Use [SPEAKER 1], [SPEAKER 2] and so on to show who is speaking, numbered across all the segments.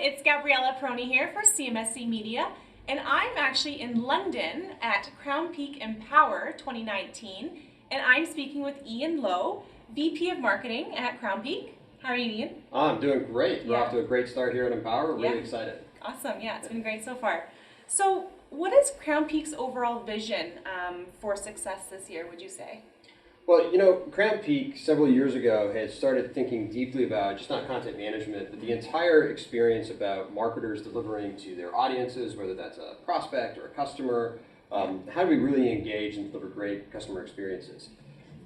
[SPEAKER 1] It's Gabriella Peroni here for CMS Media, and I'm actually in London at Crownpeak Empower 2019, and I'm speaking with Ian Lowe, VP of Marketing at Crownpeak. How are you, Ian?
[SPEAKER 2] I'm doing great. We're off to a great start here at Empower. We're really excited.
[SPEAKER 1] Awesome. Yeah, it's been great so far. So what is Crownpeak's overall vision for success this year, would you say?
[SPEAKER 2] Well, you know, Crownpeak several years ago had started thinking deeply about just not content management, but the entire experience about marketers delivering to their audiences, whether that's a prospect or a customer. How do we really engage and deliver great customer experiences?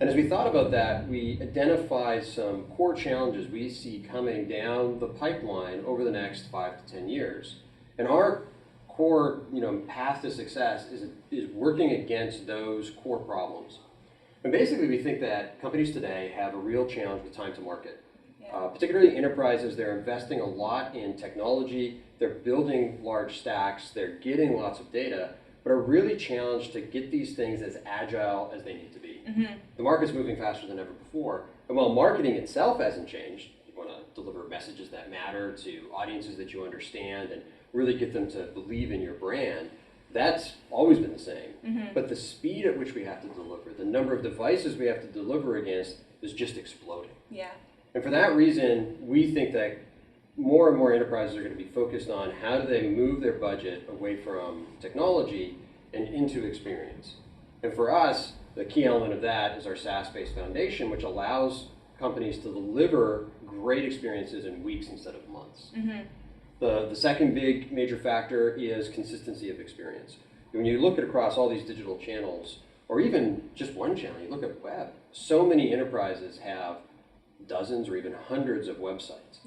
[SPEAKER 2] And as we thought about that, we identified some core challenges we see coming down the pipeline over the next 5 to 10 years. And our core, path to success is working against those core problems. And basically, we think that companies today have a real challenge with time to market. Particularly enterprises, they're investing a lot in technology, they're building large stacks, they're getting lots of data, but are really challenged to get these things as agile as they need to be. The market's moving faster than ever before, and while marketing itself hasn't changed, you want to deliver messages that matter to audiences that you understand and really get them to believe in your brand. That's always been the same, but the speed at which we have to deliver, the number of devices we have to deliver against is just exploding. And for that reason, we think that more and more enterprises are going to be focused on how do they move their budget away from technology and into experience. And for us, the key element of that is our SaaS-based foundation, which allows companies to deliver great experiences in weeks instead of months. The second big major factor is consistency of experience. When you look at across all these digital channels, or even just one channel, you look at web, so many enterprises have dozens or even hundreds of websites.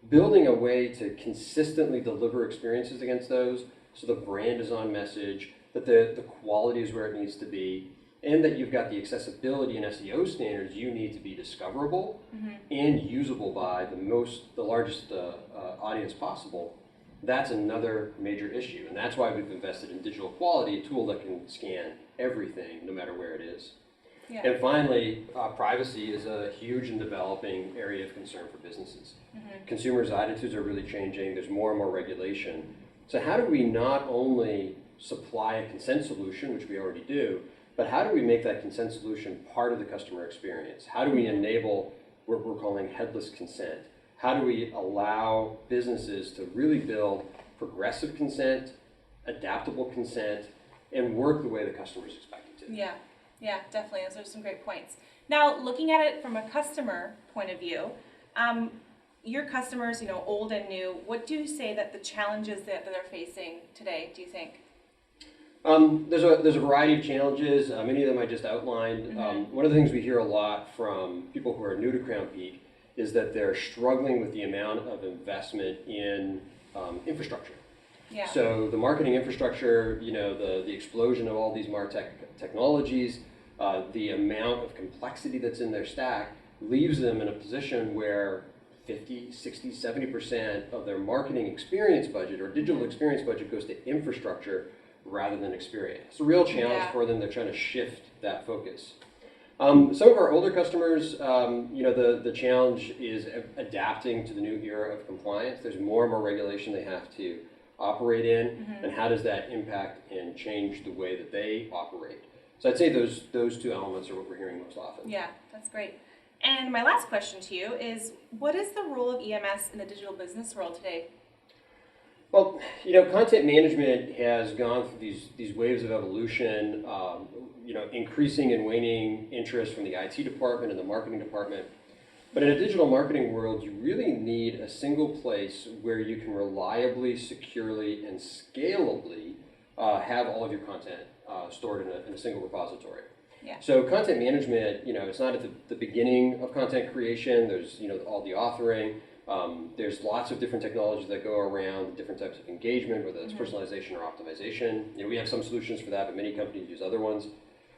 [SPEAKER 2] Building a way to consistently deliver experiences against those, so the brand is on message, that the quality is where it needs to be, and that you've got the accessibility and SEO standards you need to be discoverable and usable by the largest audience possible. That's another major issue, and that's why we've invested in digital quality, a tool that can scan everything, no matter where it is. And finally, privacy is a huge and developing area of concern for businesses. Consumers' attitudes are really changing. There's more and more regulation. So how do we not only supply a consent solution, which we already do, but how do we make that consent solution part of the customer experience? How do we enable what we're calling headless consent? How do we allow businesses to really build progressive consent, adaptable consent, and work the way the customers expect it to?
[SPEAKER 1] Yeah, definitely. Those are some great points. Now, looking at it from a customer point of view, your customers, old and new, what do you say that the challenges that they're facing today, do you think?
[SPEAKER 2] There's a variety of challenges. Many of them I just outlined. One of the things we hear a lot from people who are new to Crownpeak is that they're struggling with the amount of investment in infrastructure. So the marketing infrastructure, the explosion of all these MarTech technologies, the amount of complexity that's in their stack leaves them in a position where 50, 60, 70% of their marketing experience budget or digital experience budget goes to infrastructure rather than experience. It's a real challenge for them. They're trying to shift that focus. Some of our older customers, the challenge is adapting to the new era of compliance. There's more and more regulation they have to operate in, and how does that impact and change the way that they operate? So I'd say those two elements are what we're hearing most often.
[SPEAKER 1] Yeah, that's great. And my last question to you is, what is the role of EMS in the digital business world today?
[SPEAKER 2] Well, content management has gone through these waves of evolution, increasing and waning interest from the IT department and the marketing department. But in a digital marketing world, you really need a single place where you can reliably, securely, and scalably have all of your content stored in a single repository. So content management, it's not at the beginning of content creation. There's, all the authoring. There's lots of different technologies that go around different types of engagement, whether it's personalization or optimization. We have some solutions for that, but many companies use other ones.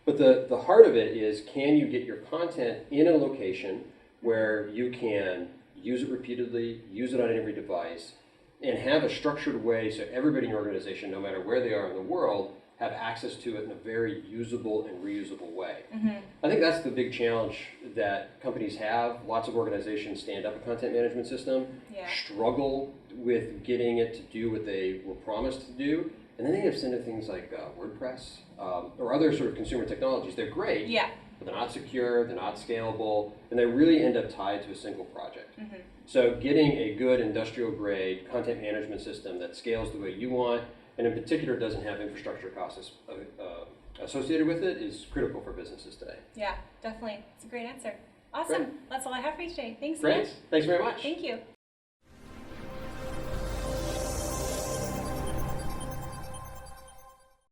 [SPEAKER 2] But the heart of it is, can you get your content in a location where you can use it repeatedly, use it on every device, and have a structured way so everybody in your organization, no matter where they are in the world, have access to it in a very usable and reusable way. I think that's the big challenge that companies have. Lots of organizations stand up a content management system,
[SPEAKER 1] Yeah.
[SPEAKER 2] struggle with getting it to do what they were promised to do, and then they have sent things like WordPress or other sort of consumer technologies. They're great,
[SPEAKER 1] Yeah.
[SPEAKER 2] but they're not secure, they're not scalable, and they really end up tied to a single project.
[SPEAKER 1] Mm-hmm.
[SPEAKER 2] So getting a good industrial grade content management system that scales the way you want, and in particular doesn't have infrastructure costs associated with it, is critical for businesses today.
[SPEAKER 1] Yeah, definitely. It's a great answer. Awesome.
[SPEAKER 2] Great.
[SPEAKER 1] That's all I have for you today. Thanks so
[SPEAKER 2] Great.
[SPEAKER 1] much.
[SPEAKER 2] Thanks very much.
[SPEAKER 1] Thank you.